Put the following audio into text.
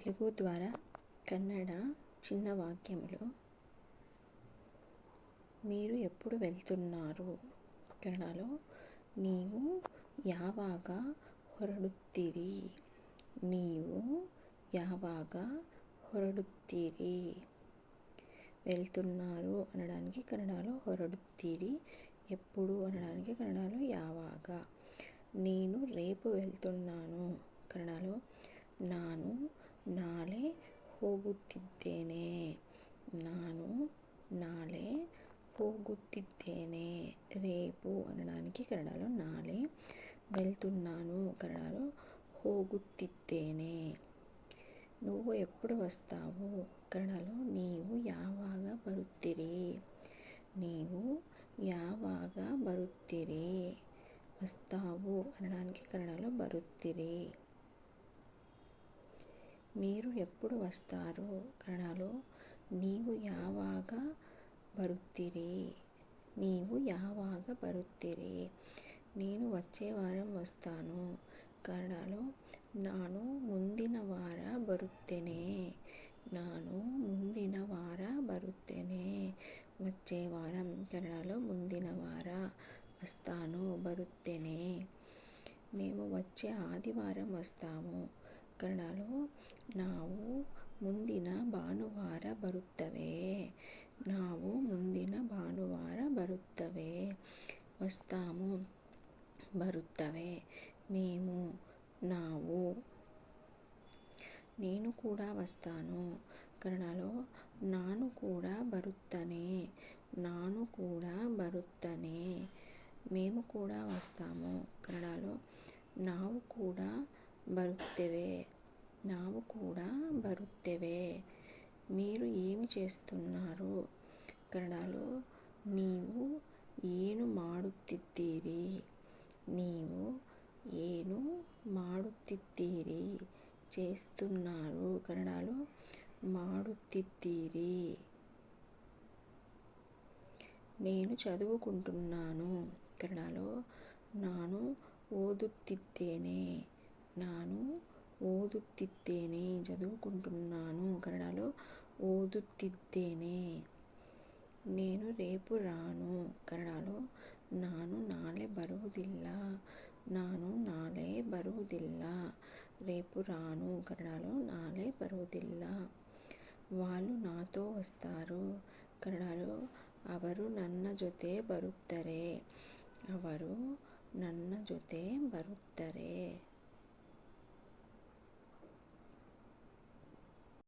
తెలుగు ద్వారా కన్నడ చిన్న వాక్యములు. మీరు ఎప్పుడు వెళ్తున్నారు? కన్నడలో ನೀವು ಯಾವಾಗ ಹೊರಡುತ್ತೀರಿ? ನೀವು ಯಾವಾಗ ಹೊರಡುತ್ತೀರಿ? వెళ్తున్నారు అనడానికి కన్నడలో ಹೊರಡುತ್ತೀರಿ, ఎప్పుడు అనడానికి కన్నడలో యాವಾಗ. నేను రేపు వెళ్తున్నాను కన్నడలో ನಾನು ನಾಳೆ ಹೋಗುತ್ತಿದ್ದೇನೆ. ನಾನು ನಾಳೆ ಹೋಗುತ್ತಿದ್ದೇನೆ. రేపు అనడానికి కన్నడలో ನಾಳೆ, వెళ్తున్నాను కన్నడలో ಹೋಗುತ್ತಿದ್ದೇನೆ. నువ్వు ఎప్పుడు వస్తావు? కన్నడలో ನೀವು ಯಾವಾಗ ಬರುತ್ತೀರಿ? ನೀವು ಯಾವಾಗ ಬರುತ್ತೀರಿ? వస్తావు అనడానికి కన్నడలో బరుత్తిరి. మీరు ఎప్పుడు వస్తారు? కన్నడలో ನೀವು ಯಾವಾಗ ಬರುತ್ತೀರಿ? ನೀವು ಯಾವಾಗ ಬರುತ್ತೀರಿ? నేను వచ్చే వారం వస్తాను కన్నడలో ನಾನು ಮುಂದಿನ ವಾರ ಬರುತ್ತೇನೆ. ನಾನು ಮುಂದಿನ ವಾರ ಬರುತ್ತೇನೆ. వచ్చే వారం కన్నడలో ಮುಂದಿನ ವಾರ, వస్తాను బరుತ್ತೇನೆ. మేము వచ్చే ఆదివారం వస్తాము కన్నడలో ನಾವು ಮುಂದಿನ ಭಾನುವಾರ ಬರುತ್ತವೆ. ನಾವು ಮುಂದಿನ ಭಾನುವಾರ ಬರುತ್ತವೆ. వస్తాము బరుತ್ತವೆ. మేము ನಾವು. నేను కూడా వస్తాను కన్నడలో ನಾನು ಕೂಡ ಬರುತ್ತೇನೆ. ನಾನು ಕೂಡ ಬರುತ್ತೇನೆ. మేము కూడా వస్తాము కన్నడలో ನಾವು ಕೂಡ ಬರುತ್ತೇವೆ. ನಾವು ಕೂಡ ಬರುತ್ತೇವೆ. మీరు ఏమి చేస్తున్నారు? కన్నడలో ನೀವು ಏನು ಮಾಡುತ್ತಿದ್ದೀರಿ? ನೀವು ಏನು ಮಾಡುತ್ತಿದ್ದೀರಿ? చేస్తున్నారు కన్నడలో ಮಾಡುತ್ತಿದ್ದೀರಿ. నేను చదువుకుంటున్నాను కన్నడలో ನಾನು ಓದುತ್ತಿದ್ದೇನೆ. ನಾನು ಓದುತ್ತಿದ್ದೇನೆ. చదువుకుంటున్నాను కన్నడలో ಓದುತ್ತಿದ್ದೇನೆ. నేను రేపు రాను కన్నడలో ನಾನು ನಾಳೆ ಬರುವುದಿಲ್ಲ. ನಾನು ನಾಳೆ ಬರುವುದಿಲ್ಲ. రేపు రాను కన్నడలో ನಾಳೆ ಬರುವುದಿಲ್ಲ. వాళ్ళు నాతో వస్తారు కన్నడలో ಅವರು ನನ್ನ ಜೊತೆ ಬರುತ್ತಾರೆ. ಅವರು ನನ್ನ ಜೊತೆ ಬರುತ್ತಾರೆ.